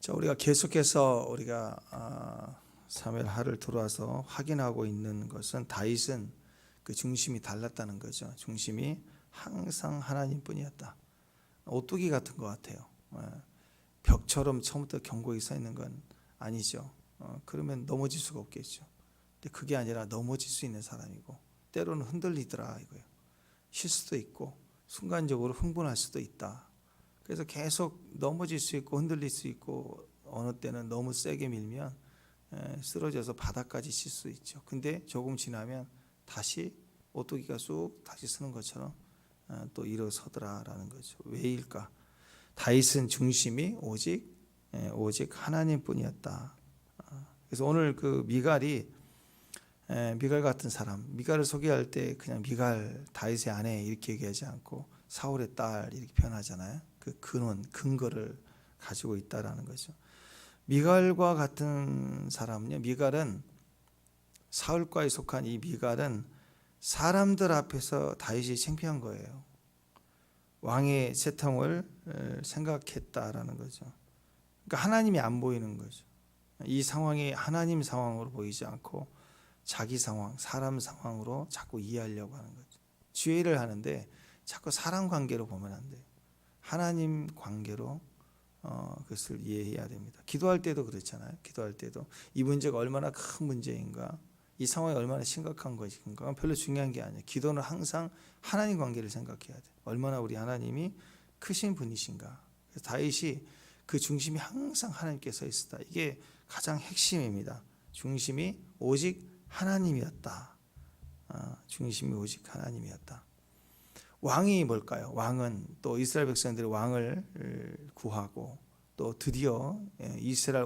자, 우리가 계속해서 사무엘 하를 들어와서 확인하고 있는 것은 다윗은 그 중심이 달랐다는 거죠. 중심이 항상 하나님뿐이었다. 오뚜기 같은 것 같아요. 벽처럼 처음부터 견고히 서 있는 건 아니죠. 그러면 넘어질 수가 없겠죠. 근데 그게 아니라 넘어질 수 있는 사람이고 때로는 흔들리더라 이거예요. 쉴 수도 있고 순간적으로 흥분할 수도 있다. 그래서 계속 넘어질 수 있고 흔들릴 수 있고 어느 때는 너무 세게 밀면 쓰러져서 바닥까지 칠 수 있죠. 근데 조금 지나면 다시 오뚜기가 쑥 다시 서는 것처럼 또 일어서더라라는 거죠. 왜일까? 다윗은 중심이 오직 하나님뿐이었다. 그래서 오늘 그 미갈이 미갈 같은 사람, 미갈을 소개할 때 그냥 미갈 다윗의 아내 이렇게 얘기하지 않고 사울의 딸 이렇게 표현하잖아요. 그 근거를 가지고 있다라는 거죠. 미갈과 같은 사람은요, 미갈은 사울과에 속한 이 미갈은 사람들 앞에서 다윗이 창피한 거예요. 왕의 채통을 생각했다라는 거죠. 그러니까 하나님이 안 보이는 거죠. 이 상황이 하나님 상황으로 보이지 않고 자기 상황, 사람 상황으로 자꾸 이해하려고 하는 거죠. 지혜를 하는데 자꾸 사람 관계로 보면 안 돼요. 하나님 관계로 그것을 이해해야 됩니다. 기도할 때도 그렇잖아요. 기도할 때도 이 문제가 얼마나 큰 문제인가, 이 상황이 얼마나 심각한 것인가 별로 중요한 게 아니에요. 기도는 항상 하나님 관계를 생각해야 돼요. 얼마나 우리 하나님이 크신 분이신가. 그래서 다윗이 그 중심이 항상 하나님께 서 있었다. 이게 가장 핵심입니다. 중심이 오직 하나님이었다. 중심이 오직 하나님이었다. 왕이 뭘까요? 왕은 또 이스라엘 백성들이 왕을 구하고 또 드디어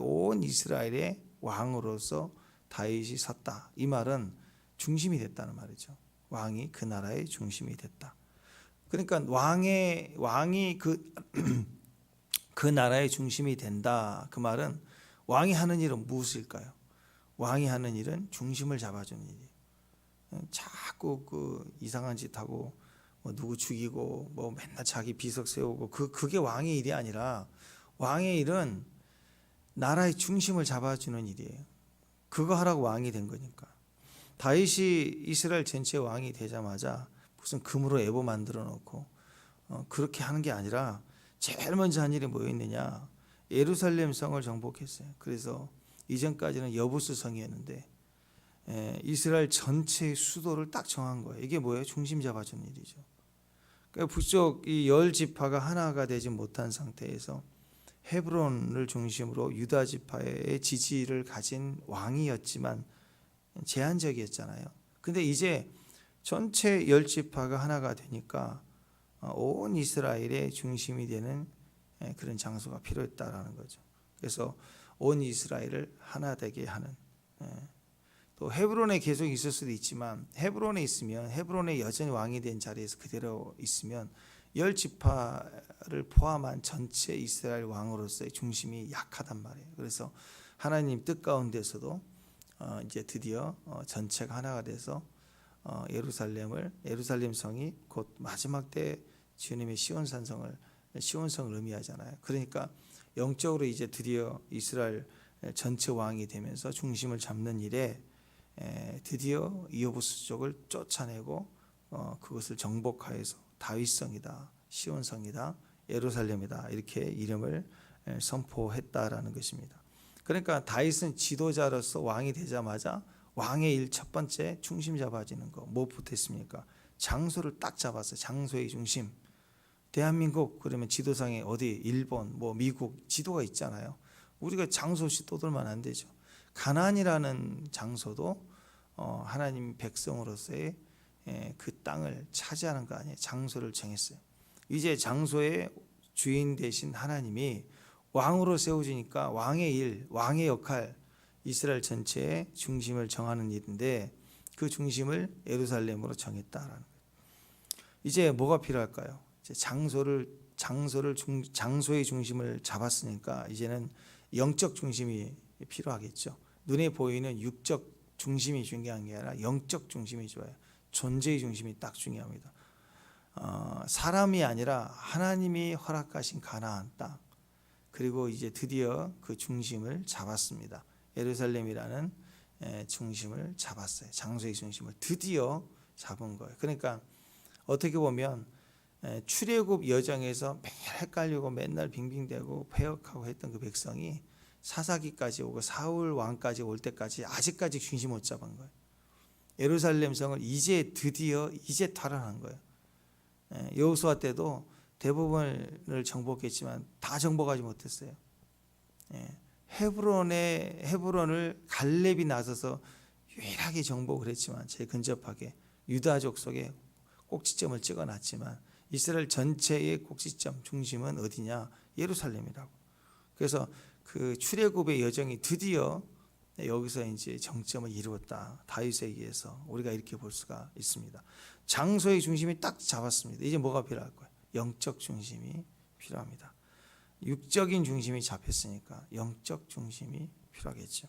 온 이스라엘의 왕으로서 다윗이 섰다. 이 말은 중심이 됐다는 말이죠. 왕이 그 나라의 중심이 됐다. 그러니까 왕이 그 나라의 중심이 된다. 그 말은 왕이 하는 일은 무엇일까요? 왕이 하는 일은 중심을 잡아주는 일이에요. 자꾸 그 이상한 짓 하고 뭐 누구 죽이고 뭐 맨날 자기 비석 세우고 그게 왕의 일이 아니라 왕의 일은 나라의 중심을 잡아주는 일이에요. 그거 하라고 왕이 된 거니까. 다윗이 이스라엘 전체 왕이 되자마자 무슨 금으로 애보 만들어 놓고 그렇게 하는 게 아니라 제일 먼저 한 일이 뭐였느냐? 예루살렘 성을 정복했어요. 그래서 이전까지는 여부스 성이었는데 이스라엘 전체의 수도를 딱 정한 거예요. 이게 뭐예요? 중심 잡아주는 일이죠. 그러니까 부쩍 이 10지파가 하나가 되지 못한 상태에서 헤브론을 중심으로 유다 지파의 지지를 가진 왕이었지만 제한적이었잖아요. 근데 이제 전체 10지파가 하나가 되니까 온 이스라엘의 중심이 되는 그런 장소가 필요했다라는 거죠. 그래서 온 이스라엘을 하나 되게 하는, 또 헤브론에 계속 있을 수도 있지만 헤브론에 있으면 헤브론에 여전히 왕이 된 자리에서 그대로 있으면 10지파를 포함한 전체 이스라엘 왕으로서의 중심이 약하단 말이에요. 그래서 하나님 뜻 가운데서도 이제 드디어 전체가 하나가 돼서 예루살렘 성이 곧 마지막 때 주님의 시온성을 의미하잖아요. 그러니까 영적으로 이제 드디어 이스라엘 전체 왕이 되면서 중심을 잡는 일에 드디어 이호부스족을 쫓아내고 그것을 정복하여서 다윗성이다, 시온성이다, 예루살렘이다 이렇게 이름을 선포했다라는 것입니다. 그러니까 다윗은 지도자로서 왕이 되자마자 왕의 일 첫 번째 중심 잡아지는 거 무엇부터 했습니까? 장소를 딱 잡았어요. 장소의 중심. 대한민국 그러면 지도상에 어디 일본 뭐 미국 지도가 있잖아요. 우리가 장소 없이 떠들면 안 되죠. 가나안이라는 장소도 하나님 백성으로서의 그 땅을 차지하는 거 아니에요. 장소를 정했어요. 이제 장소의 주인 되신 하나님이 왕으로 세워지니까 왕의 일, 왕의 역할, 이스라엘 전체의 중심을 정하는 일인데 그 중심을 예루살렘으로 정했다라는 거예요. 이제 뭐가 필요할까요? 이제 장소의 중심을 잡았으니까 이제는 영적 중심이 필요하겠죠. 눈에 보이는 육적 중심이 중요한 게 아니라 영적 중심이 좋아요. 존재의 중심이 딱 중요합니다. 사람이 아니라 하나님이 허락하신 가나안 땅, 그리고 이제 드디어 그 중심을 잡았습니다. 예루살렘이라는 중심을 잡았어요. 장소의 중심을 드디어 잡은 거예요. 그러니까 어떻게 보면 출애굽 여정에서 매일 헷갈리고 맨날 빙빙대고 패역하고 했던 그 백성이 사사기까지 오고 사울 왕까지 올 때까지 아직까지 중심 못 잡은 거예요. 예루살렘 성을 이제 드디어 이제 탈환한 거예요. 여호수아 때도 대부분을 정복했지만 다 정복하지 못했어요. 헤브론을 갈렙이 나서서 유일하게 정복을 했지만 제일 근접하게 유다족 속에 꼭지점을 찍어놨지만 이스라엘 전체의 꼭지점 중심은 어디냐? 예루살렘이라고. 그래서 그 출애굽의 여정이 드디어 여기서 이제 정점을 이루었다. 다윗에 의해서 우리가 이렇게 볼 수가 있습니다. 장소의 중심이 딱 잡았습니다. 이제 뭐가 필요할 거예요? 영적 중심이 필요합니다. 육적인 중심이 잡혔으니까 영적 중심이 필요하겠죠.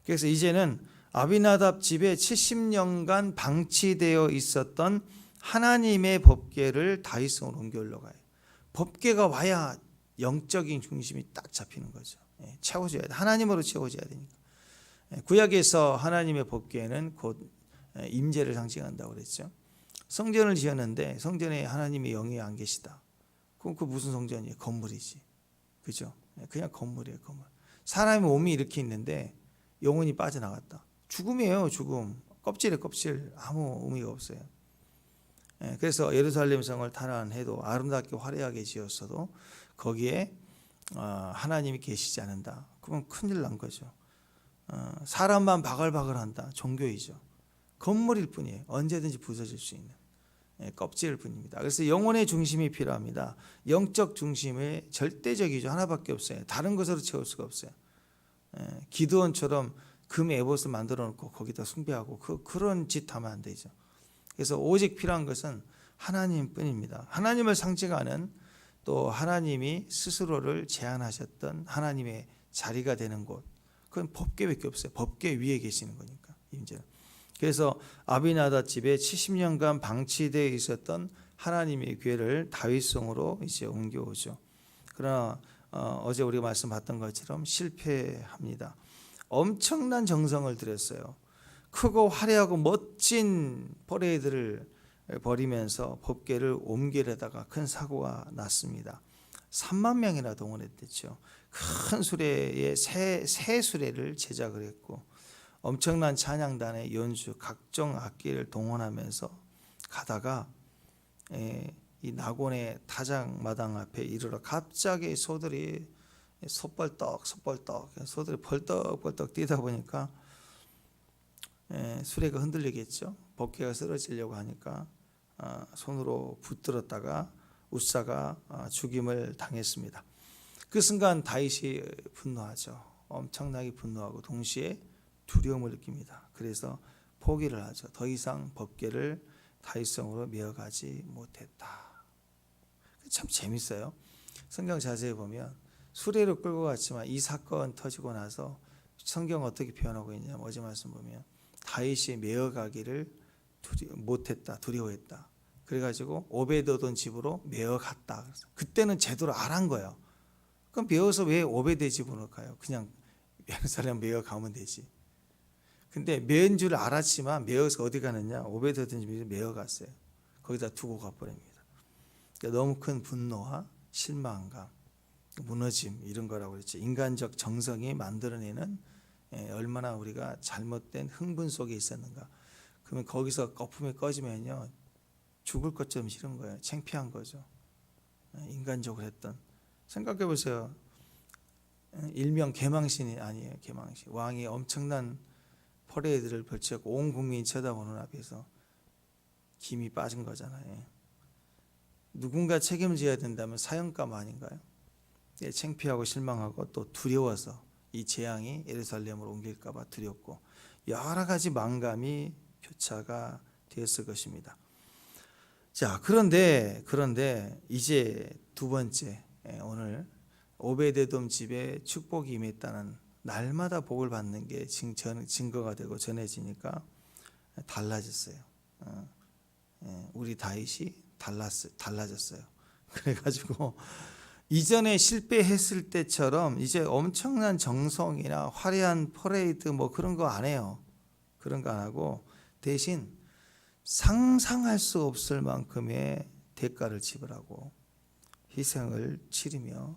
그래서 이제는 아비나답 집에 70년간 방치되어 있었던 하나님의 법궤를 다윗성으로 옮겨 올라가요. 법궤가 와야 영적인 중심이 딱 잡히는 거죠. 채워져야 돼. 하나님으로 채워져야 되니까. 구약에서 하나님의 법궤는 곧 임재를 상징한다고 그랬죠. 성전을 지었는데 성전에 하나님의 영이 안 계시다. 그럼 그 무슨 성전이에요? 건물이지. 그죠? 그냥 건물이에요, 건물. 사람의 몸이 이렇게 있는데 영혼이 빠져나갔다. 죽음이에요, 죽음. 껍질에 껍질. 아무 의미가 없어요. 그래서 예루살렘 성을 탈환해도 아름답게 화려하게 지었어도 거기에 하나님이 계시지 않는다. 그러면 큰일 난 거죠. 사람만 바글바글한다. 종교이죠. 건물일 뿐이에요. 언제든지 부서질 수 있는 껍질일 뿐입니다. 그래서 영혼의 중심이 필요합니다. 영적 중심의 절대적이죠. 하나밖에 없어요. 다른 것으로 채울 수가 없어요. 기드온처럼 금 에봇을 만들어 놓고 거기다 숭배하고 그런 짓 하면 안 되죠. 그래서 오직 필요한 것은 하나님뿐입니다. 하나님을 상징하는 또 하나님이 스스로를 제안하셨던 하나님의 자리가 되는 곳. 그건 법궤밖에 없어요. 법궤 위에 계시는 거니까 임재는. 그래서 아비나답 집에 70년간 방치되어 있었던 하나님의 궤를 다윗성으로 이제 옮겨오죠. 그러나 어제 우리가 말씀 봤던 것처럼 실패합니다. 엄청난 정성을 들였어요. 크고 화려하고 멋진 퍼레이드를 벌이면서 법궤를 옮기려다가 큰 사고가 났습니다. 3만 명이나 동원했댔죠. 큰 수레에 새 수레를 제작을 했고 엄청난 찬양단의 연주 각종 악기를 동원하면서 가다가 이 낙원의 타작마당 앞에 이르러 갑자기 소들이 소벌떡 소들이 벌떡벌떡 뛰다 보니까 수레가 흔들리겠죠. 법궤가 쓰러지려고 하니까 손으로 붙들었다가 웃사가 죽임을 당했습니다. 그 순간 다윗이 분노하죠. 엄청나게 분노하고 동시에 두려움을 느낍니다. 그래서 포기를 하죠. 더 이상 법궤를 다윗성으로 메어가지 못했다. 참 재밌어요. 성경 자세히 보면 수레로 끌고 갔지만 이 사건 터지고 나서 성경 어떻게 표현하고 있냐면 어제 말씀 보면 다윗이 메어가기를 못했다. 두려워했다. 그래가지고 오베드돔 집으로 메어갔다. 그때는 제대로 알한 거예요. 그럼 메어서 왜 오베드 집으로 가요? 그냥 예루살렘 메어가면 되지. 근데 메인 줄 알았지만 메어서 어디 가느냐? 오베드돔 집에 메어갔어요. 거기다 두고 가버립니다. 그러니까 너무 큰 분노와 실망감, 무너짐 이런 거라고 그랬죠. 인간적 정성이 만들어내는 얼마나 우리가 잘못된 흥분 속에 있었는가. 그러면 거기서 거품이 꺼지면요 죽을 것처럼 싫은 거예요. 창피한 거죠. 인간적으로 했던. 생각해 보세요. 일명 개망신이 아니에요. 개망신. 왕이 엄청난 퍼레이드를 펼쳤고 온 국민이 쳐다보는 앞에서 김이 빠진 거잖아요. 누군가 책임져야 된다면 사형감 아닌가요? 창피하고 실망하고 또 두려워서 이 재앙이 예루살렘으로 옮길까 봐 두렵고 여러 가지 망감이 교차가 되었을 것입니다. 자, 그런데 이제 두 번째 오늘 오베데돔 집에 축복이 임했다는 날마다 복을 받는 게 증거가 되고 전해지니까 달라졌어요. 우리 다윗이 달라졌어요. 그래가지고 이전에 실패했을 때처럼 이제 엄청난 정성이나 화려한 퍼레이드 뭐 그런 거 안 해요. 그런 거 안 하고 대신 상상할 수 없을 만큼의 대가를 지불하고 희생을 치르며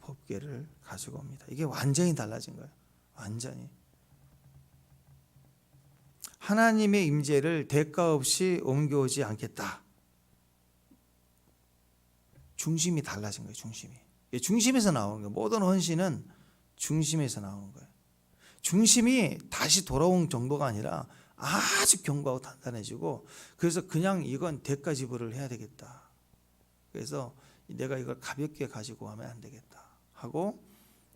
법궤를 가지고 옵니다. 이게 완전히 달라진 거예요. 완전히. 하나님의 임재를 대가 없이 옮겨오지 않겠다. 중심이 달라진 거예요. 중심에서 나오는 거예요. 모든 헌신은 중심에서 나오는 거예요. 중심이 다시 돌아온 정도가 아니라 아주 견고하고 단단해지고, 그래서 그냥 이건 대가 지불을 해야 되겠다. 그래서 내가 이걸 가볍게 가지고 가면 안 되겠다 하고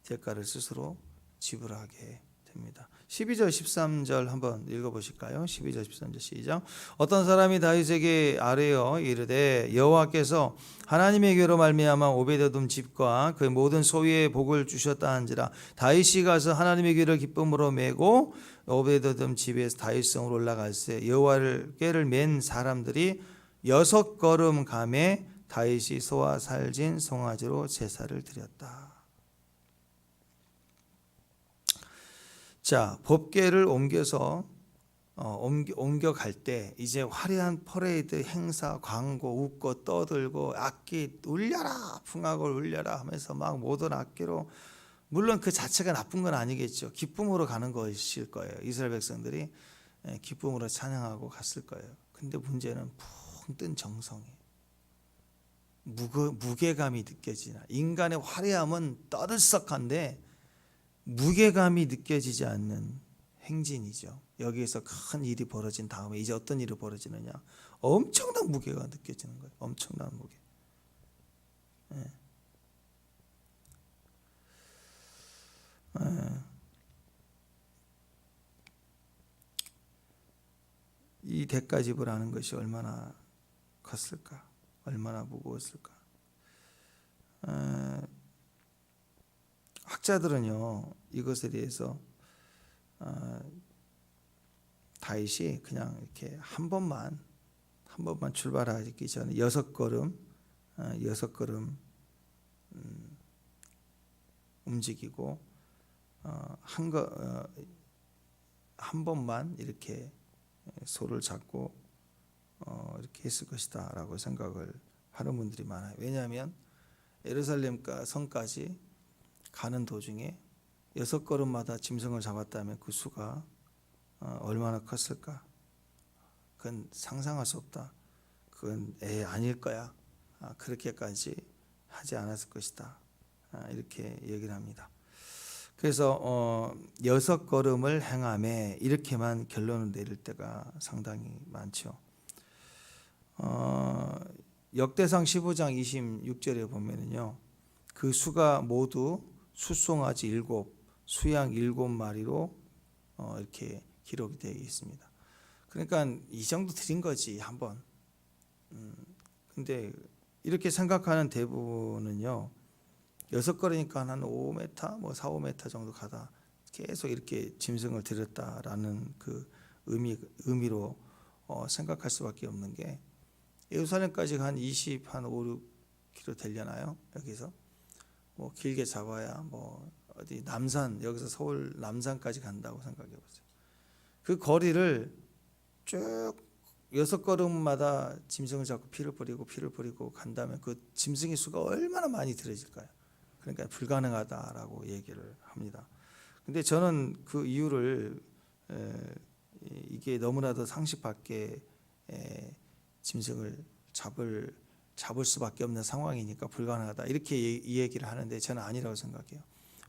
대가를 스스로 지불하게 됩니다. 12절 13절 한번 읽어보실까요? 12절 13절 시작. 어떤 사람이 다윗에게 아뢰어 이르되 여호와께서 하나님의 괴로 말미암아 오베데돔 집과 그 모든 소유의 복을 주셨다 한지라. 다윗이 가서 하나님의 괴를 기쁨으로 메고 오베데돔 집에서 다윗성으로 올라갈새 여호와를 궤를 맨 사람들이 6걸음 감에 다윗이 소와 살진 송아지로 제사를 드렸다. 자, 법궤를 옮겨서 옮겨갈 때 이제 화려한 퍼레이드, 행사, 광고, 웃고 떠들고 악기 울려라, 풍악을 울려라 하면서 막 모든 악기로, 물론 그 자체가 나쁜 건 아니겠죠. 기쁨으로 가는 것일 거예요. 이스라엘 백성들이 기쁨으로 찬양하고 갔을 거예요. 근데 문제는 붕 뜬 정성이, 무게감이 느껴지나. 인간의 화려함은 떠들썩한데 무게감이 느껴지지 않는 행진이죠. 여기에서 큰 일이 벌어진 다음에 이제 어떤 일이 벌어지느냐, 엄청난 무게가 느껴지는 거예요. 엄청난 무게. 이 대가 지불하는 것이 얼마나 컸을까, 얼마나 무거웠을까. 학자들은요, 이것에 대해서 다윗이 그냥 이렇게 한 번만 출발하기 전에 6걸음 움직이고 한 번만 이렇게 소를 잡고 이렇게 했을 것이다라고 생각을 하는 분들이 많아요. 왜냐하면 예루살렘과 성까지 가는 도중에 6걸음마다 짐승을 잡았다면 그 수가 얼마나 컸을까? 그건 상상할 수 없다. 그건 아닐 거야. 그렇게까지 하지 않았을 것이다. 이렇게 얘기를 합니다. 그래서 6걸음을 행함에 이렇게만 결론을 내릴 때가 상당히 많죠. 역대상 15장 26절에 보면은요, 그 수가 모두 숫송아지 7, 수양 7마리로 이렇게 기록이 되어 있습니다. 그러니까 이 정도 드린 거지 한번. 근데 이렇게 생각하는 대부분은요, 6걸으니까 한 5m, 뭐 4, 5m 정도 가다 계속 이렇게 짐승을 드렸다라는 그 의미로 생각할 수밖에 없는 게, 예루살렘까지 한 5, 6km 되려나요? 여기서 뭐 길게 잡아야 뭐 어디 남산, 여기서 서울 남산까지 간다고 생각해 보세요. 그 거리를 쭉 6걸음마다 짐승을 잡고 피를 뿌리고 간다면 그 짐승의 수가 얼마나 많이 들어질까요? 그러니까 불가능하다라고 얘기를 합니다. 근데 저는 그 이유를 이게 너무나도 상식 밖에 짐승을 잡을 수밖에 없는 상황이니까 불가능하다, 이렇게 이 얘기를 하는데 저는 아니라고 생각해요.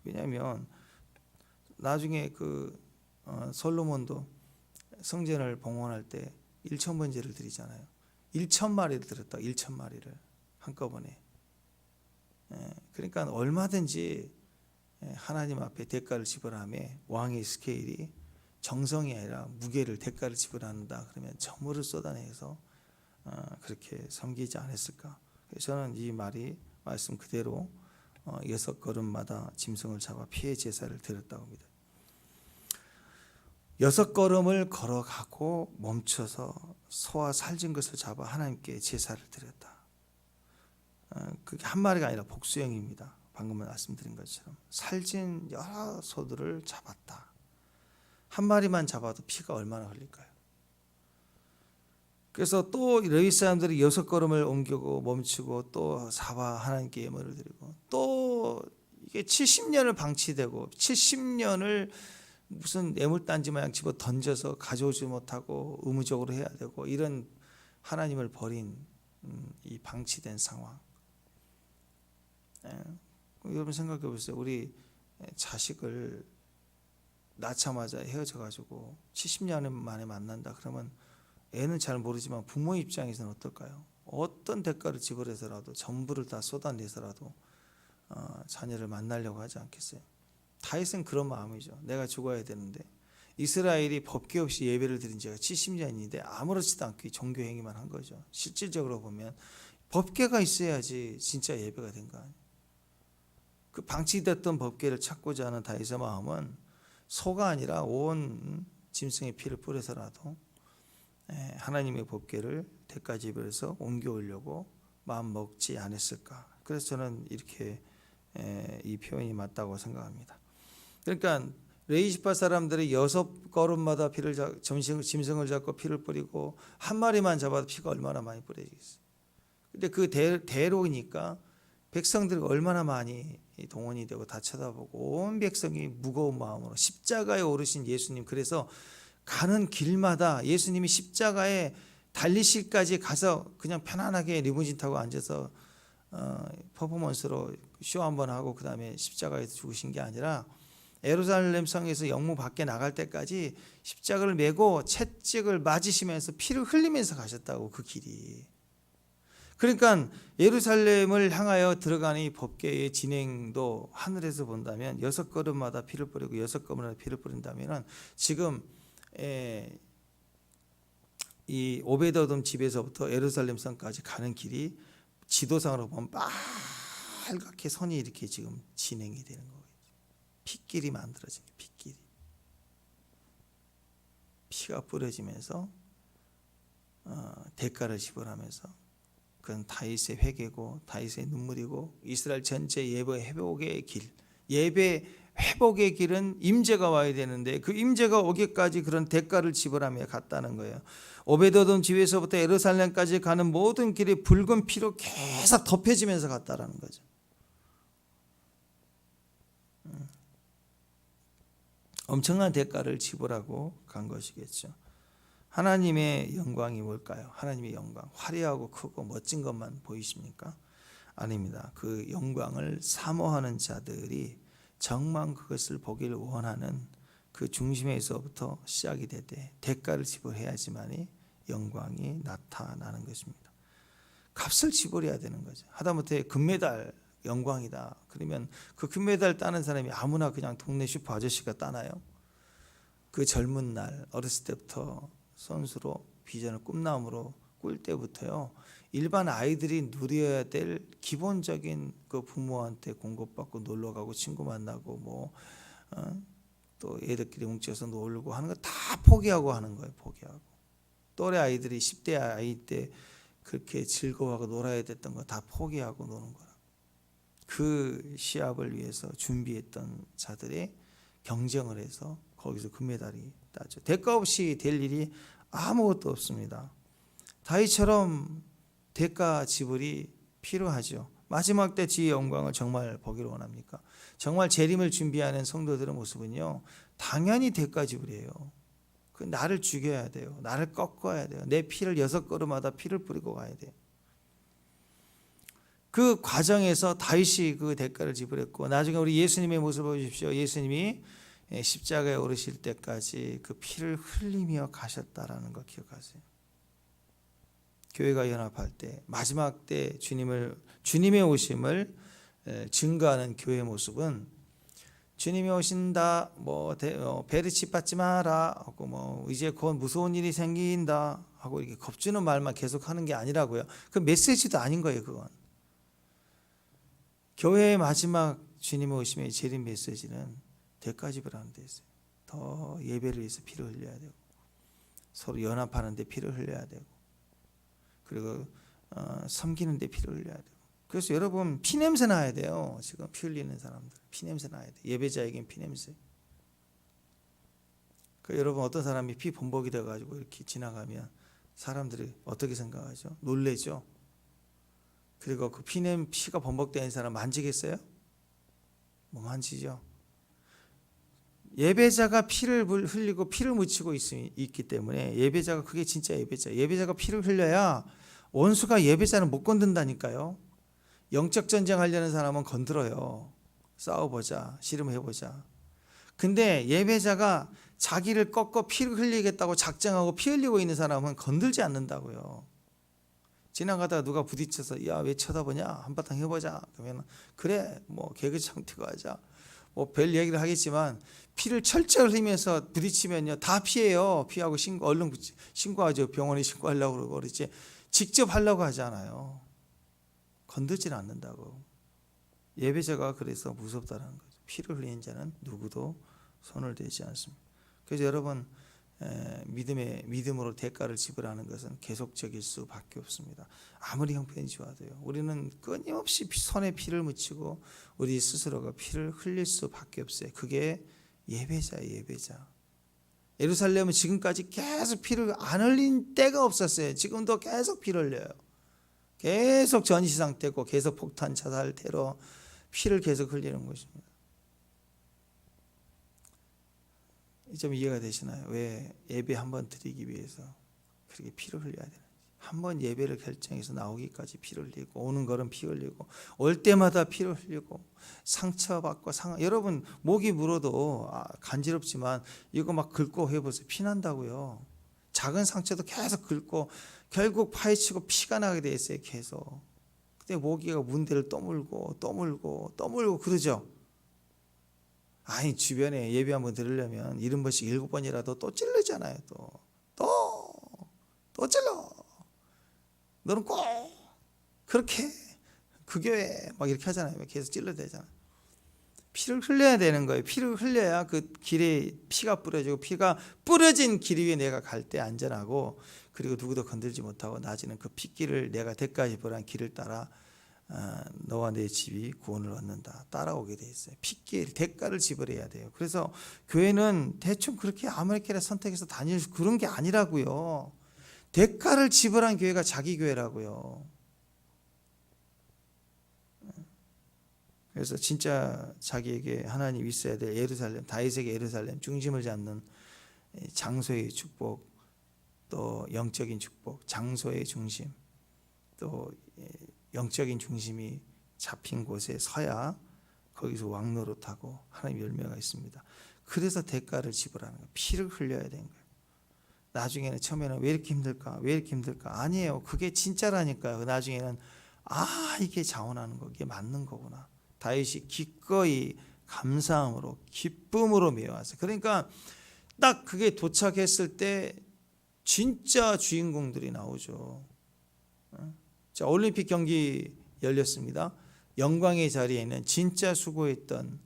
왜냐하면 나중에 그 솔로몬도 성전을 봉헌할 때 1,000번제를 드리잖아요. 1,000마리를 드렸다. 1,000마리를 한꺼번에. 그러니까 얼마든지 하나님 앞에 대가를 지불하며 왕의 스케일이 정성이 아니라 무게를, 대가를 지불한다 그러면 저물을 쏟아내서 그렇게 섬기지 않았을까. 저는 이 말씀 그대로 6걸음마다 짐승을 잡아 피의 제사를 드렸다고 합니다. 6걸음을 걸어가고 멈춰서 소와 살진 것을 잡아 하나님께 제사를 드렸다. 그게 한 마리가 아니라 복수형입니다. 방금 말씀드린 것처럼 살찐 여러 소들을 잡았다. 한 마리만 잡아도 피가 얼마나 흘릴까요? 그래서 또 레위 사람들이 6걸음을 옮기고 멈추고 또 사와 하나님께 예물을 드리고 또 이게 70년을 방치되고 70년을 무슨 애물단지 마냥 집어 던져서 가져오지 못하고 의무적으로 해야 되고 이런 하나님을 버린 이 방치된 상황. 여러분 생각해 보세요. 우리 자식을 낳자마자 헤어져 가지고 70년 만에 만난다 그러면 애는 잘 모르지만 부모 입장에서는 어떨까요? 어떤 대가를 지불해서라도 전부를 다 쏟아내서라도 자녀를 만나려고 하지 않겠어요? 다윗은 그런 마음이죠. 내가 죽어야 되는데 이스라엘이 법궤 없이 예배를 드린 지가 70년인데 아무렇지도 않게 종교 행위만 한 거죠. 실질적으로 보면 법궤가 있어야지 진짜 예배가 된 거 아니에요. 그 방치됐던 법궤를 찾고자 하는 다윗의 마음은 소가 아니라 온 짐승의 피를 뿌려서라도 하나님의 법궤를 대가 지불해서 옮겨오려고 마음 먹지 않았을까. 그래서 저는 이렇게 이 표현이 맞다고 생각합니다. 그러니까 레위 지파 사람들이 6걸음마다 짐승을 잡고 피를 뿌리고 한 마리만 잡아도 피가 얼마나 많이 뿌려지겠어요. 근데 그 대로니까 백성들이 얼마나 많이 동원이 되고 다 쳐다보고 온 백성이 무거운 마음으로 십자가에 오르신 예수님, 그래서 가는 길마다 예수님이 십자가에 달리실까지 가서 그냥 편안하게 리무진 타고 앉아서 퍼포먼스로 쇼 한번 하고 그 다음에 십자가에서 죽으신 게 아니라 예루살렘 성에서 영무 밖에 나갈 때까지 십자가를 메고 채찍을 맞으시면서 피를 흘리면서 가셨다고. 그 길이. 그러니까 예루살렘을 향하여 들어가는 이 법궤의 진행도 하늘에서 본다면 6걸음마다 피를 뿌리고 6걸음마다 피를 뿌린다면 지금 이 오베드돔 집에서부터 예루살렘 성까지 가는 길이 지도상으로 보면 빨갛게 선이 이렇게 지금 진행이 되는 거예요. 핏길이 만들어진 거예요. 핏길이. 피가 뿌려지면서 대가를 지불하면서 그건 다윗의 회개고 다윗의 눈물이고 이스라엘 전체 예배 회복의 길. 예배 회복의 길은 임재가 와야 되는데 그 임재가 오기까지 그런 대가를 지불하며 갔다는 거예요. 오베드돔 집에서부터 예루살렘까지 가는 모든 길이 붉은 피로 계속 덮여지면서 갔다라는 거죠. 엄청난 대가를 지불하고 간 것이겠죠. 하나님의 영광이 뭘까요? 하나님의 영광, 화려하고 크고 멋진 것만 보이십니까? 아닙니다. 그 영광을 사모하는 자들이 정말 그것을 보기를 원하는 그 중심에서부터 시작이 되되 대가를 지불해야지만이 영광이 나타나는 것입니다. 값을 지불해야 되는 거죠. 하다못해 금메달 영광이다. 그러면 그 금메달 따는 사람이 아무나 그냥 동네 슈퍼 아저씨가 따나요? 그 젊은 날 어렸을 때부터 선수로 비전을 꿈나무로 꿀 때부터요. 일반 아이들이 누려야 될 기본적인 그 부모한테 공급받고 놀러 가고 친구 만나고 또 애들끼리 뭉쳐서 놀고 하는 거 다 포기하고 하는 거예요. 포기하고. 또래 아이들이 10대 아이 때 그렇게 즐거워하고 놀아야 됐던 거 다 포기하고 노는 거라. 그 시합을 위해서 준비했던 자들의 경쟁을 해서 거기서 금메달이 따죠. 대가 없이 될 일이 아무것도 없습니다. 다윗처럼 대가 지불이 필요하죠. 마지막 때 주의 영광을 정말 보기를 원합니까? 정말 재림을 준비하는 성도들의 모습은요, 당연히 대가 지불이에요. 그 나를 죽여야 돼요. 나를 꺾어야 돼요. 내 피를 6걸음마다 피를 뿌리고 가야 돼요. 그 과정에서 다윗이 그 대가를 지불했고, 나중에 우리 예수님의 모습을 보십시오. 예수님이 십자가에 오르실 때까지 그 피를 흘리며 가셨다라는 거 기억하세요. 교회가 연합할 때 마지막 때 주님의 오심을 증거하는 교회의 모습은 주님이 오신다, 배를 짓밟지 마라 하고 이제 곧 무서운 일이 생긴다 하고 이렇게 겁주는 말만 계속하는 게 아니라고요. 그 메시지도 아닌 거예요. 그건 교회의 마지막 주님의 오심의 재림 메시지는 대가 지불하는 데 있어요. 더 예배를 위해서 피를 흘려야 되고 서로 연합하는 데 피를 흘려야 되고 그리고 섬기는 데 피를 흘려야 되고 그래서 여러분 피냄새 나야 돼요. 지금 피 흘리는 사람들 피냄새 나야 돼. 예배자에겐 피냄새. 그 여러분 어떤 사람이 피 범벅이 돼가지고 이렇게 지나가면 사람들이 어떻게 생각하죠? 놀래죠. 그리고 그 피가 범벅된 사람 만지겠어요? 못 만지죠. 예배자가 피를 흘리고 피를 묻히고 있기 때문에 예배자가 그게 진짜 예배자. 예배자가 피를 흘려야 원수가 예배자는 못 건든다니까요. 영적 전쟁 하려는 사람은 건드려요. 싸워보자, 씨름해보자. 근데 예배자가 자기를 꺾어 피를 흘리겠다고 작정하고 피 흘리고 있는 사람은 건들지 않는다고요. 지나가다가 누가 부딪혀서 야 왜 쳐다보냐 한바탕 해보자 그러면 그래 뭐 개그 장튀고 하자 뭐 별 얘기를 하겠지만 피를 철철 흘리면서 부딪히면요 다 피해요. 피하고 얼른 신고하죠. 병원에 신고하려고 그러고 그러지 직접 하려고 하지 않아요. 건들지는 않는다고. 예배자가 그래서 무섭다는 거죠. 피를 흘리는 자는 누구도 손을 대지 않습니다. 그래서 여러분 믿음으로 대가를 지불하는 것은 계속적일 수밖에 없습니다. 아무리 형편이 좋아도요. 우리는 끊임없이 손에 피를 묻히고 우리 스스로가 피를 흘릴 수밖에 없어요. 그게 예배자예요. 예배자. 예루살렘은 지금까지 계속 피를 안 흘린 때가 없었어요. 지금도 계속 피를 흘려요. 계속 전시상 때고 계속 폭탄 자살 테러 피를 계속 흘리는 것입니다. 좀 이해가 되시나요? 왜 예배 한번 드리기 위해서 그렇게 피를 흘려야 되는지. 한번 예배를 결정해서 나오기까지 피를 흘리고 오는 걸음 피 흘리고 올 때마다 피를 흘리고 상처받고 여러분 목이 물어도 간지럽지만 이거 막 긁고 해보세요. 피 난다고요. 작은 상처도 계속 긁고 결국 파헤치고 피가 나게 돼 있어요. 계속. 근데 모기가 문대를 또 물고 또 물고 또 물고 그러죠. 아니 주변에 예배 한번 들으려면 70번씩 7번이라도 또 찔르잖아요. 또 찔러. 너는 꼭 그렇게 그 교회 막 이렇게 하잖아요. 계속 찔러대잖아요. 피를 흘려야 되는 거예요. 피를 흘려야 그 길에 피가 뿌려지고 피가 뿌려진 길 위에 내가 갈 때 안전하고 그리고 누구도 건들지 못하고 나중에는 그 핏길을 내가 대가 지불한 길을 따라 너와 내 집이 구원을 얻는다. 따라오게 돼 있어요. 핏길, 대가를 지불해야 돼요. 그래서 교회는 대충 그렇게 아무렇게나 선택해서 다닐 그런 게 아니라고요. 대가를 지불한 교회가 자기 교회라고요. 그래서 진짜 자기에게 하나님이 있어야 될 예루살렘, 다윗에게 예루살렘 중심을 잡는 장소의 축복, 또 영적인 축복, 장소의 중심, 또 영적인 중심이 잡힌 곳에 서야 거기서 왕노릇하고 하나님 열매가 있습니다. 그래서 대가를 지불하는 거예요. 피를 흘려야 되는 거예요. 나중에는 처음에는 왜 이렇게 힘들까? 왜 이렇게 힘들까? 아니에요. 그게 진짜라니까요. 나중에는 이게 자원하는 거, 이게 맞는 거구나. 다윗이 기꺼이 감사함으로 기쁨으로 메워왔어요. 그러니까 딱 그게 도착했을 때 진짜 주인공들이 나오죠. 자, 올림픽 경기 열렸습니다. 영광의 자리에 있는 진짜 수고했던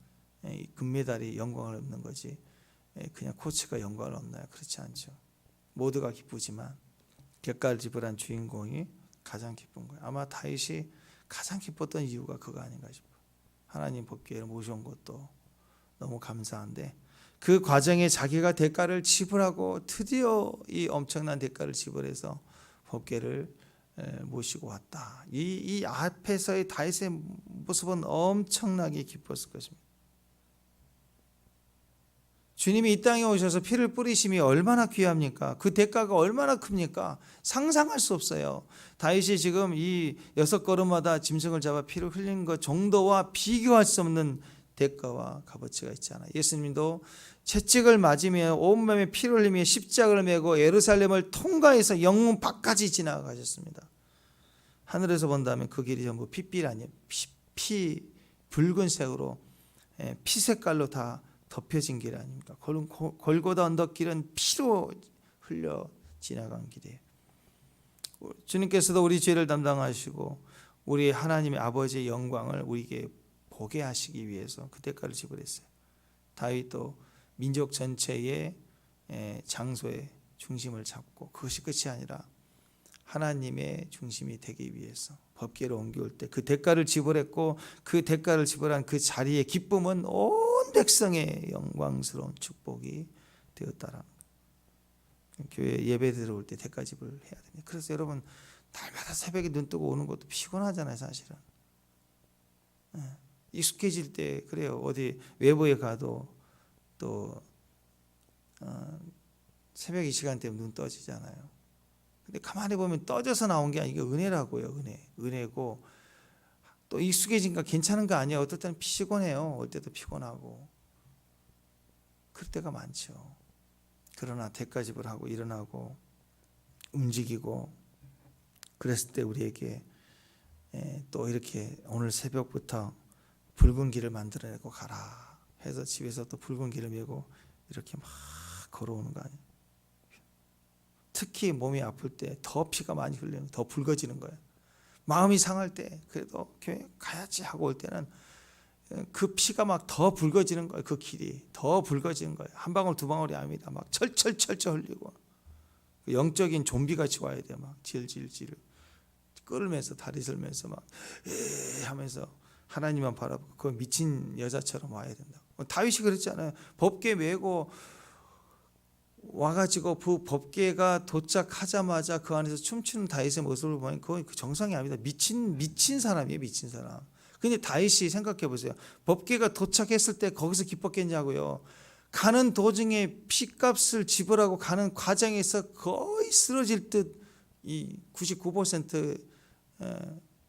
금메달이 영광을 얻는 거지 그냥 코치가 영광을 얻나요? 그렇지 않죠. 모두가 기쁘지만 대가를 지불한 주인공이 가장 기쁜 거예요. 아마 다윗이 가장 기뻤던 이유가 그거 아닌가 싶어요. 하나님 법궤를 모셔온 것도 너무 감사한데 그 과정에 자기가 대가를 지불하고 드디어 이 엄청난 대가를 지불해서 법궤를 모시고 왔다. 이 앞에서의 다윗의 모습은 엄청나게 기뻤을 것입니다. 주님이 이 땅에 오셔서 피를 뿌리심이 얼마나 귀합니까? 그 대가가 얼마나 큽니까? 상상할 수 없어요. 다윗이 지금 이 6걸음마다 짐승을 잡아 피를 흘린 것 정도와 비교할 수 없는 대가와 값어치가 있잖아요. 예수님도 채찍을 맞으며 온몸에 피를 흘리며 십자가를 메고 예루살렘을 통과해서 영문 밖까지 지나가셨습니다. 하늘에서 본다면 그 길이 전부 핏빛 아니에요. 피 붉은색으로 피 색깔로 다 덮여진 길 아닙니까? 골고다 언덕길은 피로 흘려 지나간 길이에요. 주님께서도 우리 죄를 담당하시고 우리 하나님의 아버지의 영광을 우리에게 보게 하시기 위해서 그 대가를 지불했어요. 다윗도 민족 전체의 장소의 중심을 잡고 그것이 끝이 아니라 하나님의 중심이 되기 위해서 법궤로 옮겨올 때 그 대가를 지불했고 그 대가를 지불한 그 자리의 기쁨은 온 백성의 영광스러운 축복이 되었다라는 거예요. 교회 예배 들어올 때 대가 지불을 해야 됩니다. 그래서 여러분 날마다 새벽에 눈 뜨고 오는 것도 피곤하잖아요, 사실은. 익숙해질 때 그래요. 어디 외부에 가도 또 새벽 이 시간 때문에 눈 떠지잖아요. 근데 가만히 보면 떠져서 나온 게 아니고 은혜라고요. 은혜고 또 익숙해지니까 괜찮은 거 아니에요. 어떨 때는 피곤해요. 올 때도 피곤하고 그럴 때가 많죠. 그러나 대가 지불하고 일어나고 움직이고 그랬을 때 우리에게 또 이렇게 오늘 새벽부터 붉은 길을 만들어내고 가라 해서 집에서 또 붉은 길을 메고 이렇게 막 걸어오는 거 아니에요. 특히 몸이 아플 때 더 피가 많이 흘리는, 더 붉어지는 거예요. 마음이 상할 때 그래도 교회 가야지 하고 올 때는 그 피가 막 더 붉어지는 거예요. 그 길이 더 붉어지는 거예요. 한 방울 두 방울이 아닙니다. 막 철철철철 흘리고 영적인 좀비같이 와야 돼요. 막 질질질 끌면서 다리 들면서 막 하면서 하나님만 바라보고 그 미친 여자처럼 와야 된다. 다윗이 그랬잖아요. 법궤 메고 와가지고 그 법궤가 도착하자마자 그 안에서 춤추는 다윗의 모습을 보면 그건 정상이 아닙니다. 미친 사람이에요, 미친 사람. 근데 다윗이 생각해 보세요. 법궤가 도착했을 때 거기서 기뻤겠냐고요. 가는 도중에 피값을 지불하고 가는 과정에서 거의 쓰러질 듯 이 99%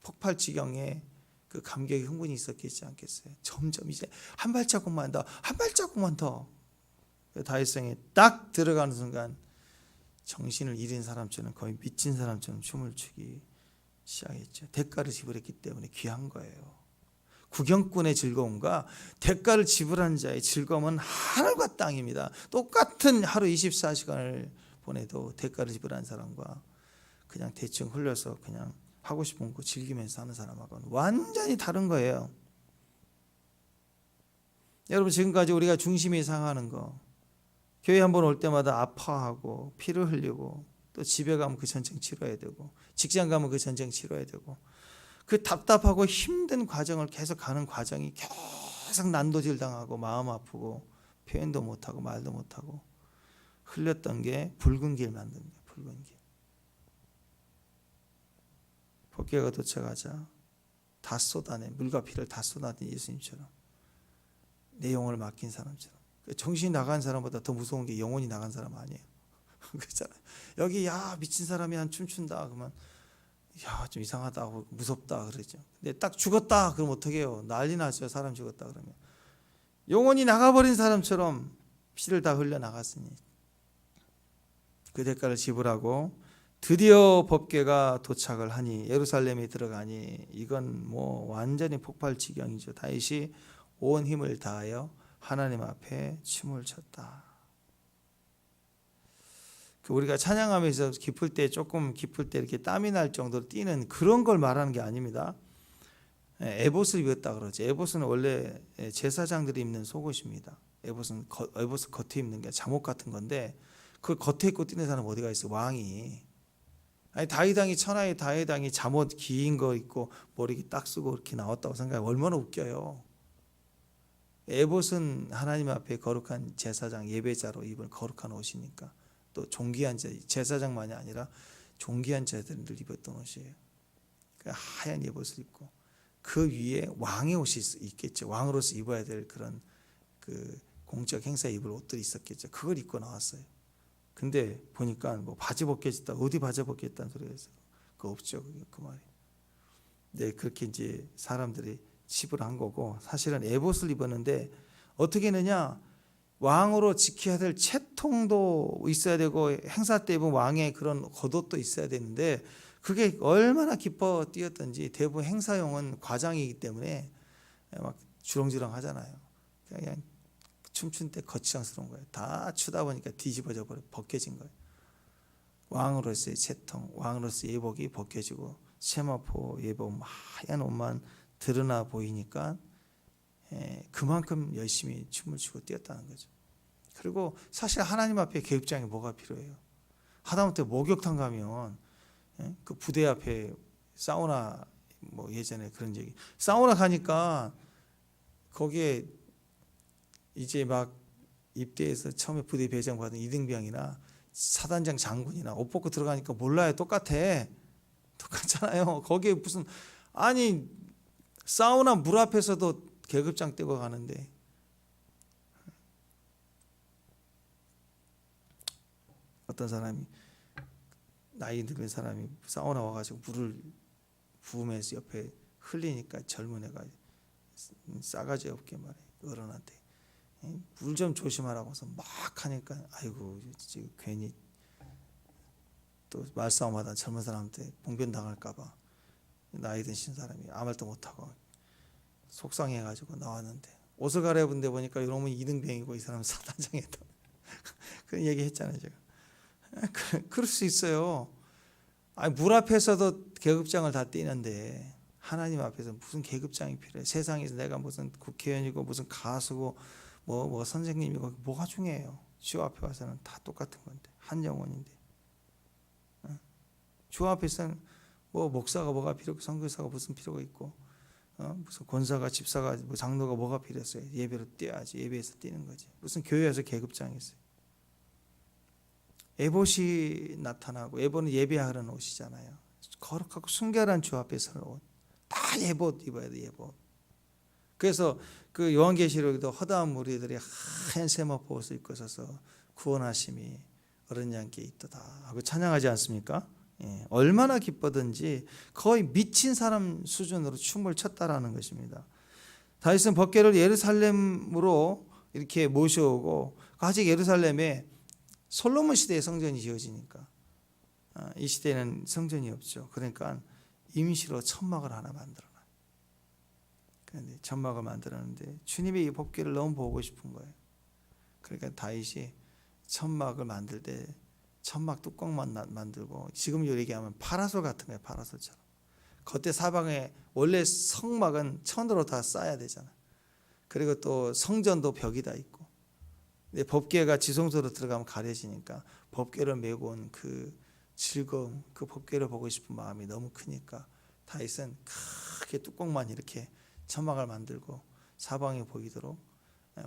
폭발 지경에 그 감격의 흥분이 있었겠지 않겠어요. 점점 이제 한 발자국만 더 다윗성에 딱 들어가는 순간 정신을 잃은 사람처럼 거의 미친 사람처럼 춤을 추기 시작했죠. 대가를 지불했기 때문에 귀한 거예요. 구경꾼의 즐거움과 대가를 지불한 자의 즐거움은 하늘과 땅입니다. 똑같은 하루 24시간을 보내도 대가를 지불한 사람과 그냥 대충 흘려서 그냥 하고 싶은 거 즐기면서 하는 사람하고는 완전히 다른 거예요. 여러분 지금까지 우리가 중심이 상하는 거, 교회 한번 올 때마다 아파하고 피를 흘리고 또 집에 가면 그 전쟁 치러야 되고 직장 가면 그 전쟁 치러야 되고 그 답답하고 힘든 과정을 계속 가는 과정이 계속 난도질 당하고 마음 아프고 표현도 못하고 말도 못하고 흘렸던 게 붉은 길 만든 거예요. 붉은 길. 법궤가 도착하자 다 쏟아내 물과 피를 다 쏟아낸 예수님처럼 내 영혼을 맡긴 사람처럼. 정신이 나간 사람보다 더 무서운 게 영혼이 나간 사람 아니에요. 그렇잖아요. 여기 야 미친 사람이 한 춤춘다 그러면 야 좀 이상하다 무섭다 그러죠. 근데 딱 죽었다 그러면 어떻게 해요? 난리 나죠. 사람 죽었다 그러면. 영혼이 나가버린 사람처럼 피를 다 흘려 나갔으니 그 대가를 지불하고 드디어 법궤가 도착을 하니 예루살렘에 들어가니 이건 뭐 완전히 폭발지경이죠. 다윗이 온 힘을 다하여 하나님 앞에 춤을 췄다. 우리가 찬양하면서 기쁠 때 조금 기쁠 때 이렇게 땀이 날 정도로 뛰는 그런 걸 말하는 게 아닙니다. 에봇을 입었다 그러죠. 에봇은 원래 제사장들이 입는 속옷입니다. 에봇은 에봇을 겉에 입는 게 잠옷 같은 건데 그걸 겉에 입고 뛰는 사람 어디가 있어? 왕이. 아니 다윗왕이 천하의 다윗왕이 잠옷 긴 거 입고 머리 딱 쓰고 이렇게 나왔다고 생각하면 얼마나 웃겨요. 에봇은 하나님 앞에 거룩한 제사장 예배자로 입은 거룩한 옷이니까 또 존귀한 제사장만이 아니라 존귀한 자들을 입었던 옷이에요. 그 하얀 에봇을 입고 그 위에 왕의 옷이 있겠죠. 왕으로서 입어야 될 그런 그 공적 행사에 입을 옷들이 있었겠죠. 그걸 입고 나왔어요. 근데 보니까 뭐 바지 벗겨졌다 어디 바지 벗겼다는 소리가 있어요. 그거 없죠. 그 말이. 네, 그렇게 이제 사람들이 칩을 한 거고 사실은 에봇을 입었는데 어떻게 했느냐? 왕으로 지켜야 될 채통도 있어야 되고 행사 때 입은 왕의 그런 겉옷도 있어야 되는데 그게 얼마나 기뻐 뛰었던지 대부분 행사용은 과장이기 때문에 막 주렁주렁 하잖아요. 그냥 춤춘 때 거추장스러운 거예요. 다 추다 보니까 뒤집어져 버려 벗겨진 거예요. 왕으로서의 채통, 왕으로서의 예복이 벗겨지고 세마포 예복 하얀 옷만 드러나 보이니까 그만큼 열심히 춤을 추고 뛰었다는 거죠. 그리고 사실 하나님 앞에 계급장이 뭐가 필요해요? 하다못해 목욕탕 가면 예? 그 부대 앞에 사우나 뭐 예전에 그런 얘기. 사우나 가니까 거기에 이제 막 입대해서 처음에 부대 배정 받은 이등병이나 사단장 장군이나 옷 벗고 들어가니까 몰라요. 똑같잖아요. 거기에 무슨 아니 사우나 물 앞에서도 계급장 떼고 가는데 어떤 사람이 나이 든 사람이 사우나 와가지고 물을 부으면서 옆에 흘리니까 젊은 애가 싸가지 없게 말해 어른한테 물 좀 조심하라고서 막 하니까 아이고 지금 괜히 또 말싸움하다 젊은 사람한테 봉변 당할까봐 나이 드신 사람이 아무 말도 못하고 속상해가지고 나왔는데 옷을 갈아입은데 보니까 이놈은 이등병이고 이 사람은 사단장이다. 그런 얘기 했잖아요 제가. 그럴 수 있어요. 아니, 물 앞에서도 계급장을 다 띄는데 하나님 앞에서 무슨 계급장이 필요해? 세상에서 내가 무슨 국회의원이고 무슨 가수고 뭐 선생님이고 뭐가 중요해요? 주 앞에 와서는 다 똑같은 건데 한 영혼인데 주 앞에서는 뭐 목사가 뭐가 필요고 선교사가 무슨 필요가 있고 무슨 권사가 집사가 뭐 장로가 뭐가 필요했어요? 예배로 뛰어야지. 예배에서 뛰는 거지. 무슨 교회에서 계급장이 있어요? 에봇이 나타나고 에봇은 예배하는 옷이잖아요. 거룩하고 순결한 주 앞에 서는 옷. 다 에봇 입어야 돼. 에봇. 그래서 그 요한계시록에도 허다한 무리들이 하얀 세마포 옷을 입고 서서 구원하심이 어른 양께 있도다 하고 찬양하지 않습니까? 예, 얼마나 기쁘든지 거의 미친 사람 수준으로 춤을 췄다라는 것입니다. 다윗은 법궤를 예루살렘으로 이렇게 모셔오고 아직 예루살렘에 솔로몬 시대에 성전이 지어지니까 이 시대에는 성전이 없죠. 그러니까 임시로 천막을 하나 만들어놔요. 그런데 천막을 만들었는데 주님의 이 법궤를 너무 보고 싶은 거예요. 그러니까 다윗이 천막을 만들 때 천막 뚜껑만 만들고 지금 얘기하면 파라솔 같은 거예요. 파라솔처럼. 겉에 사방에 원래 성막은 천으로 다 쌓아야 되잖아. 그리고 또 성전도 벽이 다 있고. 근데 법궤가 지성소로 들어가면 가려지니까 법궤를 메고 온 그 즐거움, 그 법궤를 보고 싶은 마음이 너무 크니까 다윗은 크게 뚜껑만 이렇게 천막을 만들고 사방에 보이도록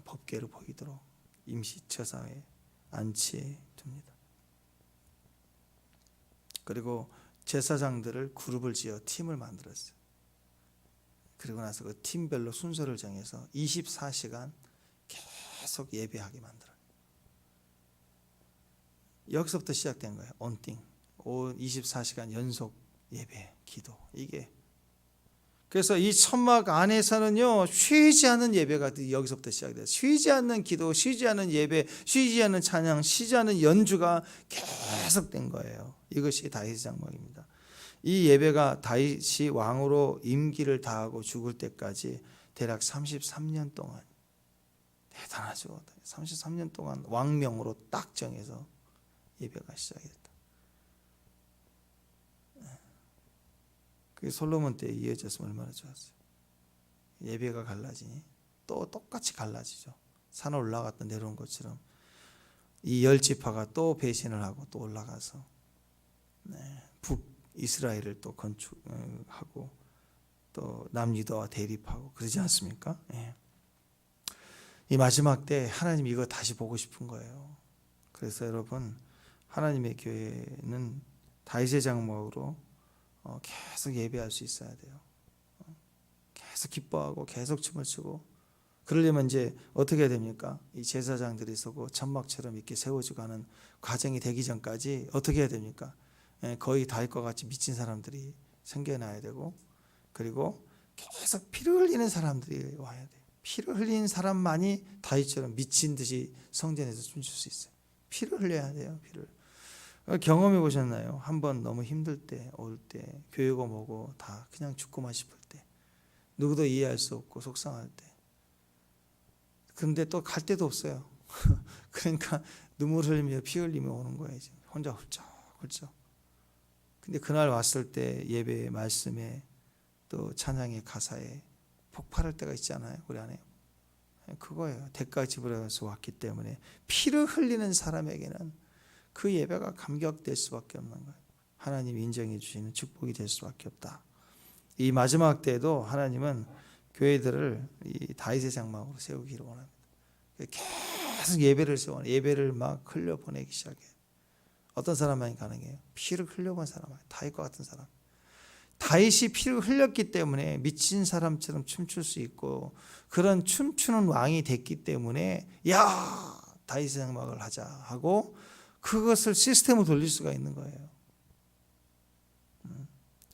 법궤를 보이도록 임시 처사에 안치해 둡니다. 그리고 제사장들을 그룹을 지어 팀을 만들었어요. 그리고 나서 그 팀별로 순서를 정해서 24시간 계속 예배하게 만들어요. 여기서부터 시작된 거예요. 온띵. 24시간 연속 예배, 기도. 이게. 그래서 이 천막 안에서는요, 쉬지 않는 예배가 여기서부터 시작돼요. 쉬지 않는 기도, 쉬지 않는 예배, 쉬지 않는 찬양, 쉬지 않는 연주가 계속된 거예요. 이것이 다윗의 장막입니다. 이 예배가 다윗이 왕으로 임기를 다하고 죽을 때까지 대략 33년 동안, 대단하죠. 33년 동안 왕명으로 딱 정해서 예배가 시작이 됐다. 그게 솔로몬 때에 이어졌으면 얼마나 좋았어요. 예배가 갈라지니 또 똑같이 갈라지죠. 산을 올라갔다 내려온 것처럼 이 열 지파가 또 배신을 하고 또 올라가서 북이스라엘을 또 건축하고 또 남유다와 대립하고 그러지 않습니까? 이 마지막 때 하나님 이거 다시 보고 싶은 거예요. 그래서 여러분 하나님의 교회는 다윗의 장막으로 계속 예배할 수 있어야 돼요. 계속 기뻐하고 계속 춤을 추고 그러려면 이제 어떻게 해야 됩니까? 이 제사장들이 서고 천막처럼 이렇게 세워지고 하는 과정이 되기 전까지 어떻게 해야 됩니까? 거의 다윗과 같이 미친 사람들이 생겨나야 되고 그리고 계속 피를 흘리는 사람들이 와야 돼요. 피를 흘리는 사람만이 다윗처럼 미친 듯이 성전에서 춤출 수 있어요. 피를 흘려야 돼요. 피를. 경험해 보셨나요? 한번 너무 힘들 때, 올 때, 교회고 뭐고 다 그냥 죽고만 싶을 때, 누구도 이해할 수 없고 속상할 때. 근데 또 갈 데도 없어요. 그러니까 눈물 흘리며 피 흘리며 오는 거예요. 혼자 훌쩍훌쩍. 근데 그날 왔을 때 예배의 말씀에 또 찬양의 가사에 폭발할 때가 있잖아요. 우리 안에. 그거예요. 대가 지불해서 왔기 때문에 피를 흘리는 사람에게는 그 예배가 감격될 수밖에 없는 거예요. 하나님이 인정해 주시는 축복이 될 수밖에 없다. 이 마지막 때에도 하나님은 교회들을 이 다윗의 장막으로 세우기를 원합니다. 계속 예배를 세워, 예배를 막 흘려보내기 시작해요. 어떤 사람만이 가능해요? 피를 흘려본 사람, 다윗과 같은 사람. 다윗이 피를 흘렸기 때문에 미친 사람처럼 춤출 수 있고, 그런 춤추는 왕이 됐기 때문에 야, 다윗의 장막을 하자 하고 그것을 시스템으로 돌릴 수가 있는 거예요.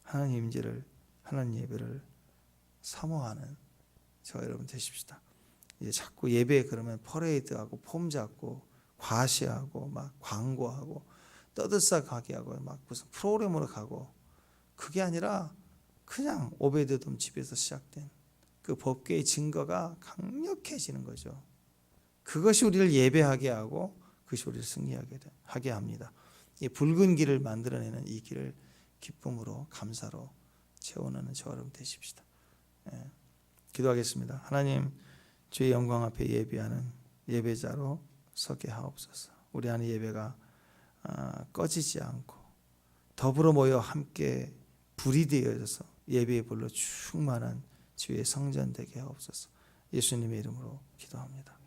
하나님 임재를, 하나님 예배를 사모하는 저와 여러분 되십시다. 이제 자꾸 예배 그러면 퍼레이드하고 폼 잡고 과시하고 막 광고하고 떠들썩하게 하고 막 무슨 프로그램으로 가고, 그게 아니라 그냥 오베드돔 집에서 시작된 그 법궤의 증거가 강력해지는 거죠. 그것이 우리를 예배하게 하고 그것이 우리를 승리하게 합니다. 이 붉은 길을 만들어내는 이 길을 기쁨으로 감사로 채워넣는 저와 여러분 되십시다. 기도하겠습니다. 하나님, 주의 영광 앞에 예배하는 예배자로 서게 하옵소서. 우리 안의 예배가 꺼지지 않고 더불어 모여 함께 불이 되어져서 예배의 불로 충만한 주의 성전 되게 하옵소서. 예수님의 이름으로 기도합니다.